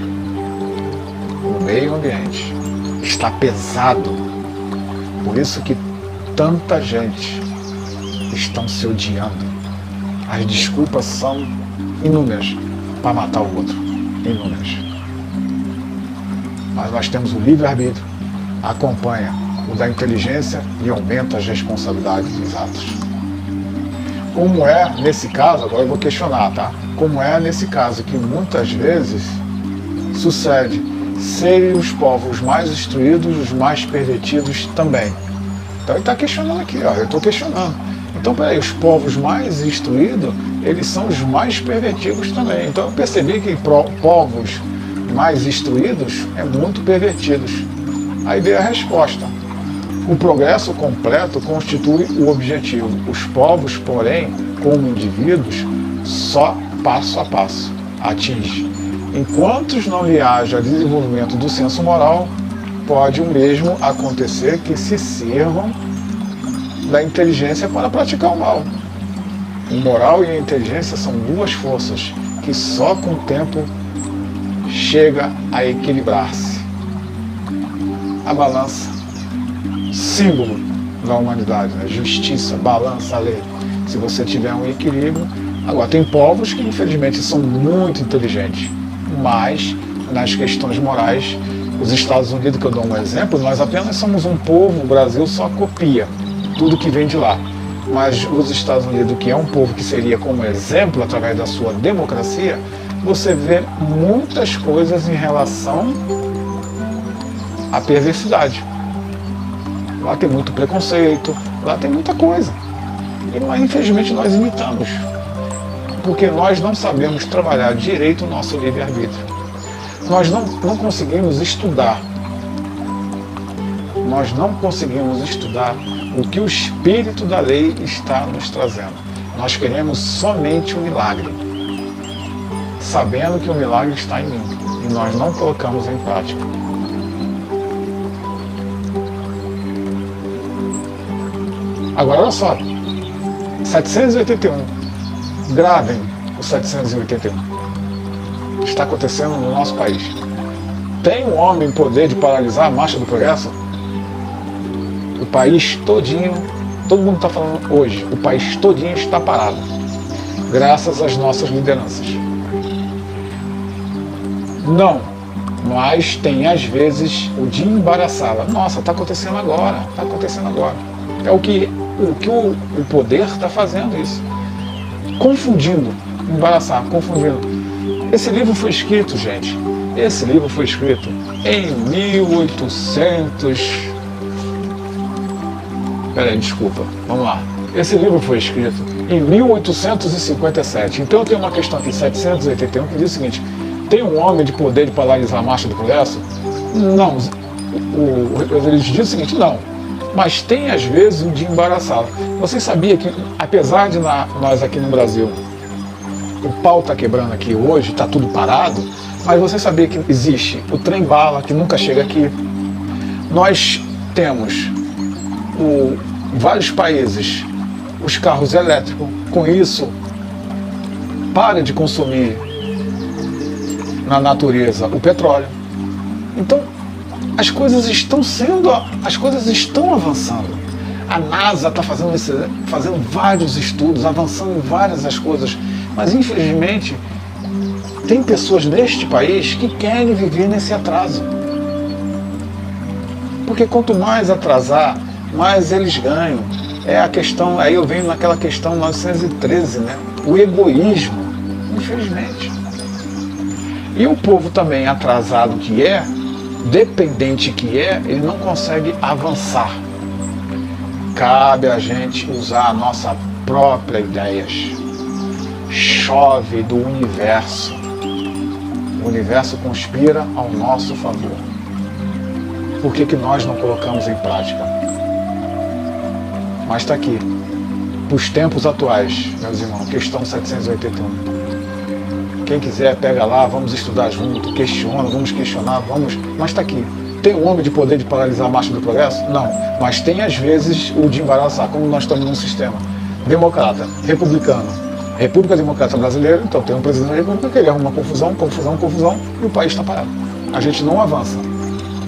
está pesado. Por isso que tanta gente estão se odiando. As desculpas são inúmeras para matar o outro. Inúmeras. Mas nós temos o livre-arbítrio, acompanha o da inteligência e aumenta as responsabilidades dos atos. Como é nesse caso, agora eu vou questionar, tá? Como é nesse caso que muitas vezes sucede serem os povos mais instruídos os mais pervertidos também. Então ele está questionando aqui, ó, eu estou questionando. Então, peraí, os povos mais instruídos, eles são os mais pervertidos também. Então eu percebi que povos mais instruídos é muito pervertidos. Aí veio a resposta. O progresso completo constitui o objetivo. Os povos, porém, como indivíduos, só passo a passo atinge. Enquanto não lhe haja desenvolvimento do senso moral, pode o mesmo acontecer que se sirvam da inteligência para praticar o mal. O moral e a inteligência são duas forças que só com o tempo chega a equilibrar-se. A balança, símbolo da humanidade, né? Justiça, balança, a lei. Se você tiver um equilíbrio. Agora, tem povos que infelizmente são muito inteligentes, mas nas questões morais, os Estados Unidos, que eu dou um exemplo, nós apenas somos um povo, o Brasil só copia tudo que vem de lá. Mas os Estados Unidos, que é um povo que seria como exemplo através da sua democracia, você vê muitas coisas em relação à perversidade. Lá tem muito preconceito, lá tem muita coisa. Mas infelizmente nós imitamos. Porque nós não sabemos trabalhar direito o nosso livre-arbítrio. Nós não conseguimos estudar. Nós não conseguimos estudar o que o Espírito da Lei está nos trazendo. Nós queremos somente o milagre, sabendo que o milagre está em mim, e nós não colocamos em prática. Agora, olha só, 781. Gravem o 781. Está acontecendo no nosso país. Tem um homem poder de paralisar a marcha do progresso? O país todinho, todo mundo está falando hoje, o país todinho está parado, graças às nossas lideranças. Não, mas tem às vezes o de embaraçá-la. Nossa, está acontecendo agora, está acontecendo agora. É o que o poder está fazendo isso. Confundindo, embaraçar, confundindo. Esse livro foi escrito, gente, esse livro foi escrito em 1800... Peraí, desculpa, vamos lá. Esse livro foi escrito em 1857. Então eu tenho uma questão aqui, 781, que diz o seguinte: tem um homem de poder de paralisar a marcha do progresso? Não, eles dizem o seguinte: não, mas tem às vezes um dia embaraçado. Você sabia que, apesar de nós aqui no Brasil, o pau está quebrando aqui hoje, está tudo parado, mas você sabia que existe o trem-bala que nunca chega aqui? Nós temos vários países os carros elétricos, com isso para de consumir na natureza o petróleo. Então as coisas estão avançando. A NASA está fazendo vários estudos, avançando em várias das coisas, mas infelizmente tem pessoas neste país que querem viver nesse atraso. Porque quanto mais atrasar, mais eles ganham. É a questão, aí eu venho naquela questão 913, né? O egoísmo, infelizmente. E o povo também atrasado que é, dependente que é, ele não consegue avançar. Cabe a gente usar a nossa própria ideias. Chove do universo. O universo conspira ao nosso favor. Por que nós não colocamos em prática? Mas está aqui. Para os tempos atuais, meus irmãos, questão 781. Quem quiser, pega lá, vamos estudar junto, questiona, vamos questionar, vamos. Mas está aqui. Tem um homem de poder de paralisar a marcha do progresso? Não. Mas tem, às vezes, o de embaraçar, como nós estamos num sistema democrata, republicano, República Democrática Brasileira, então tem um presidente da República que ele arruma confusão, e o país está parado. A gente não avança.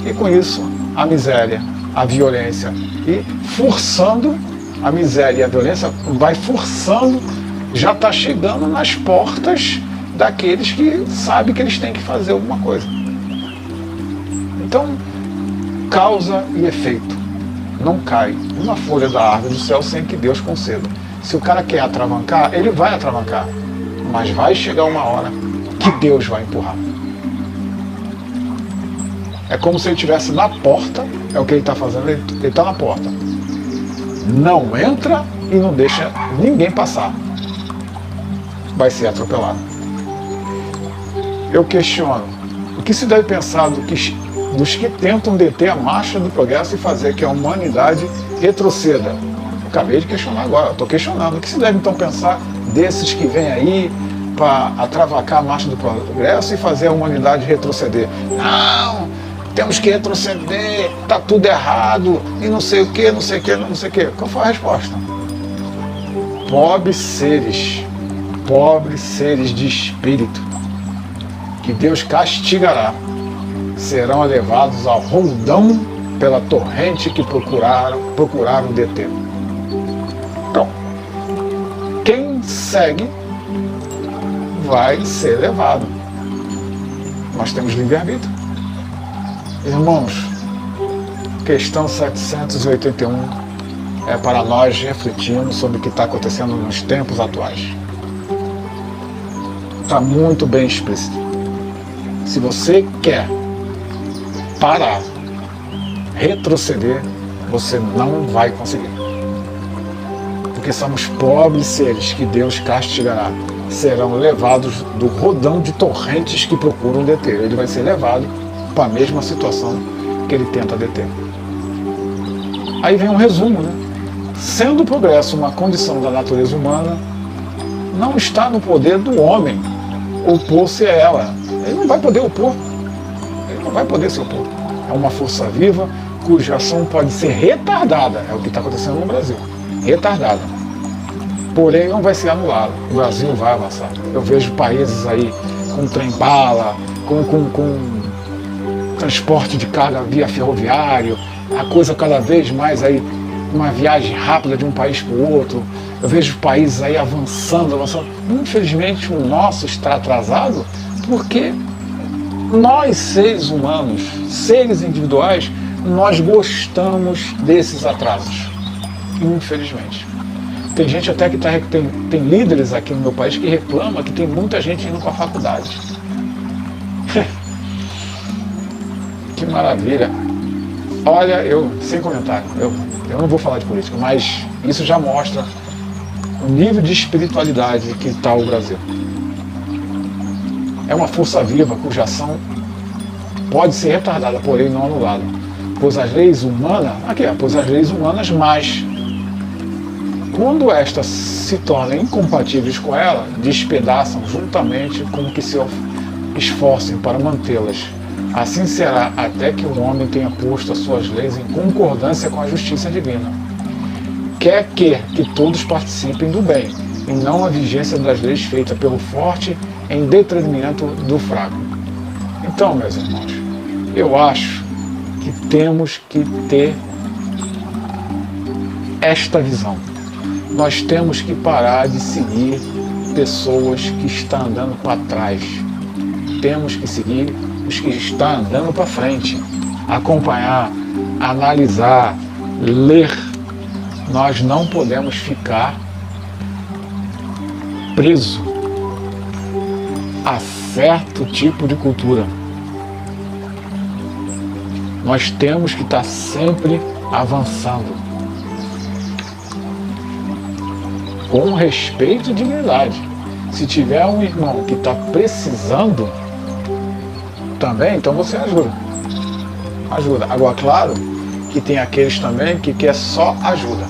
E com isso, a miséria, a violência, e forçando a miséria e a violência, vai forçando, já está chegando nas portas daqueles que sabem que eles têm que fazer alguma coisa. Então, causa e efeito. Não cai uma folha da árvore do céu sem que Deus conceda. Se o cara quer atravancar, ele vai atravancar. Mas vai chegar uma hora que Deus vai empurrar. É como se ele estivesse na porta, é o que ele está fazendo, ele está na porta. Não entra e não deixa ninguém passar. Vai ser atropelado. Eu questiono, o que se deve pensar dos que tentam deter a marcha do progresso e fazer que a humanidade retroceda? Acabei de questionar agora, estou questionando. O que se deve então pensar desses que vêm aí para atravacar a marcha do progresso e fazer a humanidade retroceder? Não, temos que retroceder, está tudo errado, e não sei o que, não sei o que, não sei o que. Qual foi a resposta? Pobres seres de espírito, que Deus castigará, serão levados ao roldão pela torrente que procuraram deter. Então, quem segue vai ser levado. Nós temos livre-arbítrio. Irmãos, questão 781 é para nós refletirmos sobre o que está acontecendo nos tempos atuais. Está muito bem explícito. Se você quer parar, retroceder, você não vai conseguir. Porque somos pobres seres que Deus castigará. Serão levados do rodão de torrentes que procuram deter. Ele vai ser levado para a mesma situação que ele tenta deter. Aí vem um resumo, né? Sendo o progresso uma condição da natureza humana, não está no poder do homem opor-se a ela. Ele não vai poder opor. Ele não vai poder se opor. É uma força viva cuja ação pode ser retardada. É o que está acontecendo no Brasil. Retardada. Porém, não vai ser anulada. O Brasil vai avançar. Eu vejo países aí com trem-bala, com transporte de carga via ferroviário, a coisa cada vez mais aí, uma viagem rápida de um país para o outro. Eu vejo países aí avançando. Infelizmente o nosso está atrasado porque nós, seres humanos, seres individuais, nós gostamos desses atrasos. Infelizmente. Tem gente até que tem líderes aqui no meu país que reclama que tem muita gente indo para a faculdade. Que maravilha. Olha, sem comentário, eu não vou falar de política, mas isso já mostra o nível de espiritualidade que está o Brasil. É uma força viva cuja ação pode ser retardada, porém não anulada. Pois as leis humanas, pois as leis humanas, mas quando estas se tornam incompatíveis com ela, despedaçam juntamente com o que se esforcem para mantê-las. Assim será até que o homem tenha posto as suas leis em concordância com a justiça divina. Quer que todos participem do bem, e não a vigência das leis feita pelo forte em detrimento do fraco. Então, meus irmãos, eu acho que temos que ter esta visão. Nós temos que parar de seguir pessoas que estão andando para trás. Temos que seguir os que estão andando para frente. Acompanhar, analisar, ler. Nós não podemos ficar presos a certo tipo de cultura. Nós temos que estar sempre avançando, com respeito e dignidade. Se tiver um irmão que está precisando também, então você ajuda. Agora, claro que tem aqueles também que quer só ajuda,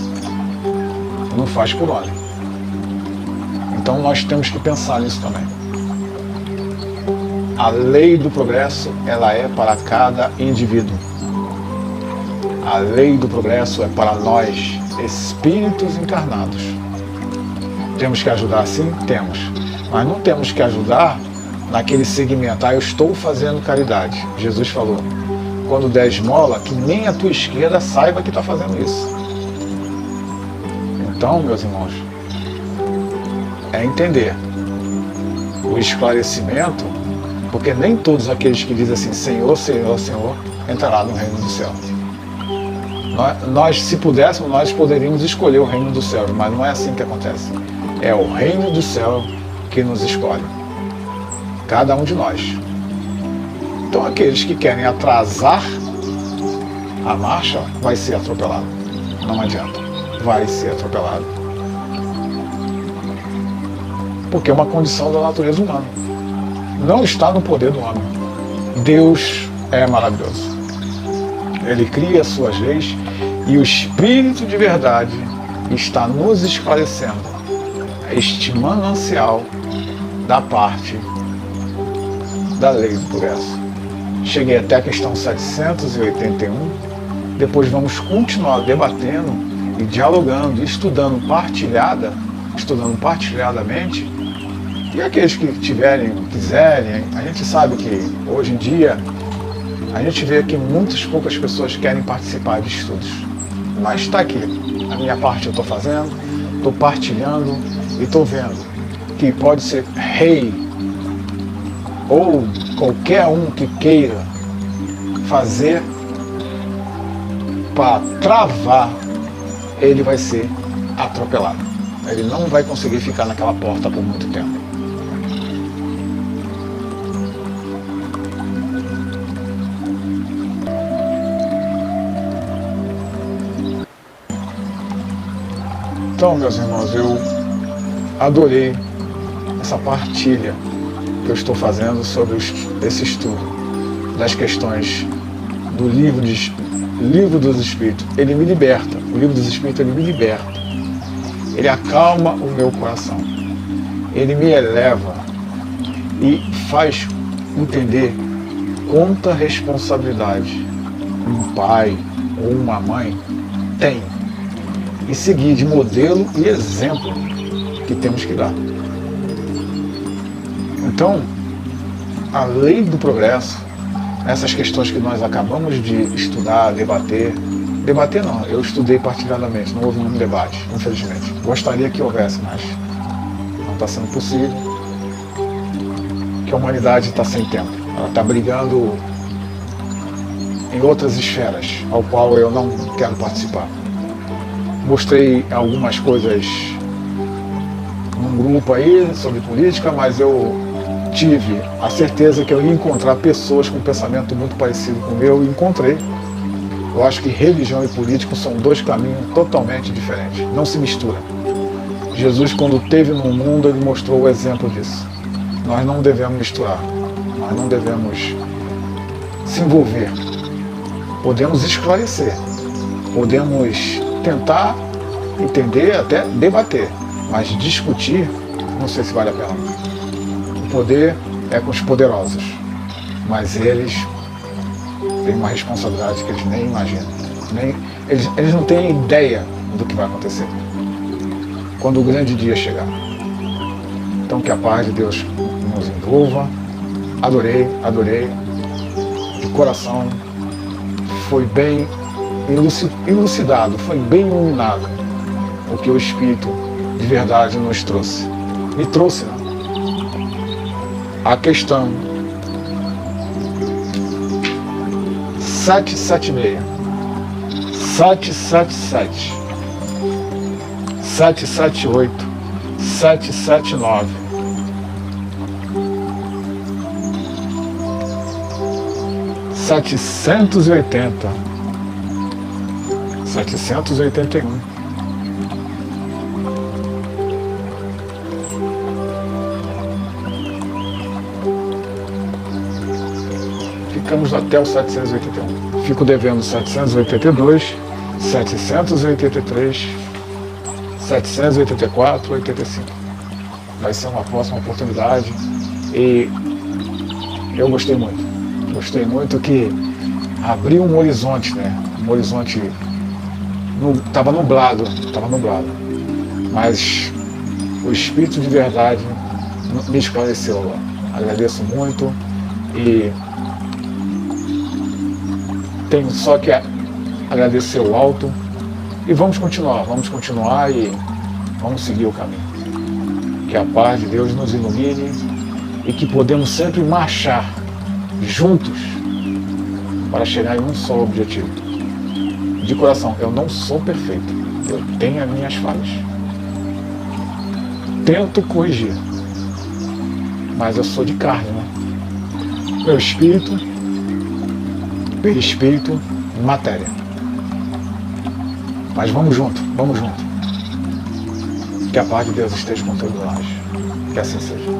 não faz por onde. Então nós temos que pensar nisso também. A lei do progresso, ela é para cada indivíduo. A lei do progresso é para nós, espíritos encarnados. Temos que ajudar sim? Temos. Mas não temos que ajudar naquele segmento. Eu estou fazendo caridade. Jesus falou, quando der esmola, que nem a tua esquerda saiba que está fazendo isso. Então, meus irmãos, é entender o esclarecimento, porque nem todos aqueles que dizem assim, Senhor, Senhor, Senhor, entrará no reino do céu. Nós, se pudéssemos, nós poderíamos escolher o reino do céu, mas não é assim que acontece. É o reino do céu que nos escolhe. Cada um de nós. Então aqueles que querem atrasar a marcha, vai ser atropelado. Não adianta. Vai ser atropelado. Porque é uma condição da natureza humana. Não está no poder do homem. Deus é maravilhoso. Ele cria as suas leis e o Espírito de verdade está nos esclarecendo este manancial da parte da lei do progresso. Cheguei até a questão 781, depois vamos continuar debatendo e dialogando, estudando partilhadamente, e aqueles que quiserem, a gente sabe que hoje em dia a gente vê que poucas pessoas querem participar de estudos, mas está aqui, a minha parte eu estou fazendo, estou partilhando e estou vendo que pode ser rei ou qualquer um que queira fazer para travar, ele vai ser atropelado. Ele não vai conseguir ficar naquela porta por muito tempo. Então, meus irmãos, eu adorei essa partilha que eu estou fazendo sobre esse estudo das questões do livro dos Espíritos. Ele me liberta, o livro dos Espíritos ele me liberta, ele acalma o meu coração, ele me eleva e faz entender quanta responsabilidade um pai ou uma mãe tem e seguir de modelo e exemplo que temos que dar. Então, a lei do progresso, essas questões que nós acabamos de estudar, debater não, eu estudei partilhadamente, não houve nenhum debate, infelizmente. Gostaria que houvesse, mas não está sendo possível, que a humanidade está sem tempo, ela está brigando em outras esferas, ao qual eu não quero participar. Mostrei algumas coisas num grupo aí sobre política, mas eu tive a certeza que eu ia encontrar pessoas com um pensamento muito parecido com o meu e encontrei. Eu acho que religião e política são dois caminhos totalmente diferentes, não se misturam. Jesus, quando esteve no mundo, ele mostrou o exemplo disso. Nós não devemos misturar, nós não devemos se envolver Podemos esclarecer, podemos tentar entender, até debater, mas discutir, não sei se vale a pena. O poder é com os poderosos, mas eles têm uma responsabilidade que eles nem imaginam. Eles não têm ideia do que vai acontecer quando o grande dia chegar. Então que a paz de Deus nos envolva. Adorei, de coração. Foi bem elucidado, foi bem iluminado o que o Espírito de verdade nos trouxe. Me trouxe, né? A questão 776, 777, 778, 779, 780, 781, ficamos até o 781. Fico devendo 782, 783, 784, 85. Vai ser uma próxima oportunidade e eu gostei muito. Gostei muito que abriu um horizonte, né? Um horizonte estava nublado, mas o Espírito de verdade me esclareceu. Agradeço muito e tenho só que agradecer o alto e vamos continuar e vamos seguir o caminho. Que a paz de Deus nos ilumine e que podemos sempre marchar juntos para chegar em um só objetivo. De coração, eu não sou perfeito, eu tenho as minhas falhas. Tento corrigir, mas eu sou de carne, né? Meu espírito, perispírito, matéria. Mas vamos junto. Que a paz de Deus esteja com todos nós. Que assim seja.